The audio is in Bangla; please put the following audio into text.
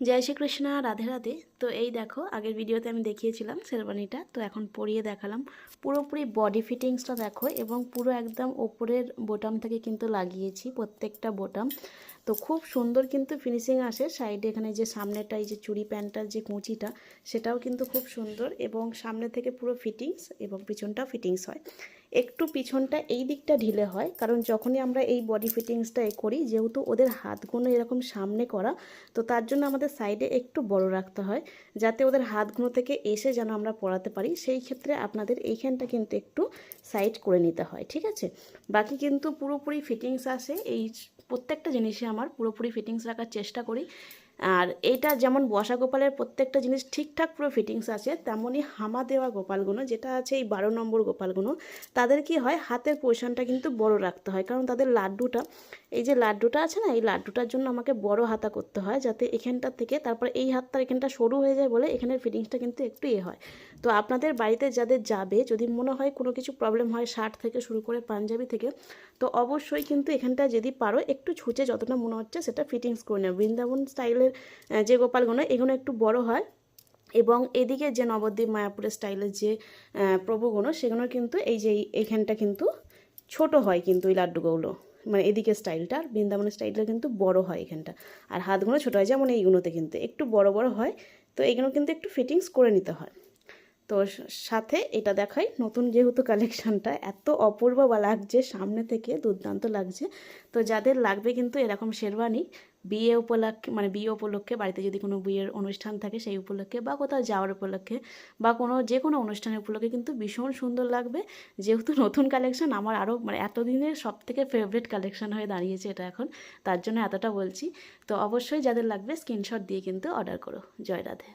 জয় শ্রীকৃষ্ণ, রাধে রাধে। তো এই দেখো, আগের ভিডিওতে আমি দেখিয়েছিলাম শেরওয়ানিটা, তো এখন পরিয়ে দেখালাম। পুরোপুরি বডি ফিটিংসটা দেখো, এবং পুরো একদম ওপরের বোতাম থেকে কিন্তু লাগিয়েছি প্রত্যেকটা বোতাম। তো খুব সুন্দর কিন্তু ফিনিশিং আসে। সাইডে এখানে যে সামনেটা, এই যে চুড়ি প্যান্টটার যে কুঁচিটা, সেটাও কিন্তু খুব সুন্দর, এবং সামনে থেকে পুরো ফিটিংস এবং পিছনটাও ফিটিংস হয়। একটু পিছনটা এই দিকটা ঢিলে হয়, কারণ যখনই আমরা এই বডি ফিটিংসটা করি, যেহেতু ওদের হাতগুলো এরকম সামনে করা, তো তার জন্য আমাদের সাইডে একটু বড় রাখতে হয়, যাতে ওদের হাতগুলো থেকে এসে যেন আমরা পরাতে পারি। সেই ক্ষেত্রে আপনাদের এইখানটা কিন্তু একটু সাইড করে নিতে হয়, ঠিক আছে। বাকি কিন্তু পুরোপুরি ফিটিংস আসে। এই প্রত্যেকটা জিনিসে আমার পুরোপুরি ফিটিংস রাখার চেষ্টা করি। আর এইটা যেমন বসা গোপালের প্রত্যেকটা জিনিস ঠিকঠাক পুরো ফিটিংস আছে, তেমনই হামা দেওয়া গোপালগুলো যেটা আছে, এই 12 নম্বর গোপালগুলো, তাদের কি হয়, হাতের পোর্শনটা কিন্তু বড় রাখতে হয়, কারণ তাদের লাড্ডুটা, এই যে লাড্ডুটা আছে না, এই লাড্ডুটার জন্য আমাকে বড় হাতা করতে হয়, যাতে এখানটার থেকে তারপর এই হাতটার এখানটা সরু হয়ে যায় বলে এখানের ফিটিংসটা কিন্তু একটু হয়। তো আপনাদের বাড়িতে যাদের যাবে, যদি মনে হয় কোনো কিছু প্রবলেম হয়, শার্ট থেকে শুরু করে পাঞ্জাবি থেকে, তো অবশ্যই কিন্তু এখানটা যদি পারো একটু ছুঁচে যতটা মনে হচ্ছে সেটা ফিটিংস করে নেবে। বৃন্দাবন স্টাইলের যে গোপালগুলো, এগুলো একটু বড় হয়, এবং এদিকে যে নবদ্বীপ মায়াপুরের স্টাইলের যে প্রভুগুলো, সেগুলো কিন্তু এই যে এইখানটা কিন্তু ছোট হয়, কিন্তু এই লাড্ডুগুলো, মানে এদিকে স্টাইলটা, আর বৃন্দাবনের স্টাইলটা কিন্তু বড় হয় এখানটা, আর হাতগুলো ছোটো হয়, যেমন এইগুলোতে কিন্তু একটু বড় বড় হয়। তো এইগুলো কিন্তু একটু ফিটিংস করে নিতে হয়। তো সাথে এটা দেখাই, নতুন যেহেতু কালেকশানটা এত অপূর্ব লাগছে, সামনে থেকে দুর্দান্ত লাগছে। তো যাদের লাগবে কিন্তু এরকম শেরওয়ানি, বিয়ে উপলক্ষে, মানে বিয়ে উপলক্ষে, বাড়িতে যদি কোনো বিয়ের অনুষ্ঠান থাকে সেই উপলক্ষে, বা কোথাও যাওয়ার উপলক্ষে, বা কোনো যে কোনো অনুষ্ঠানের উপলক্ষে কিন্তু ভীষণ সুন্দর লাগবে। যেহেতু নতুন কালেকশান, আমার আরও মানে এতদিনের সব থেকে ফেভারিট কালেকশান হয়ে দাঁড়িয়েছে এটা এখন, তার জন্য এতটা বলছি। তো অবশ্যই যাদের লাগবে স্ক্রিনশট দিয়ে কিন্তু অর্ডার করো। জয় রাধে।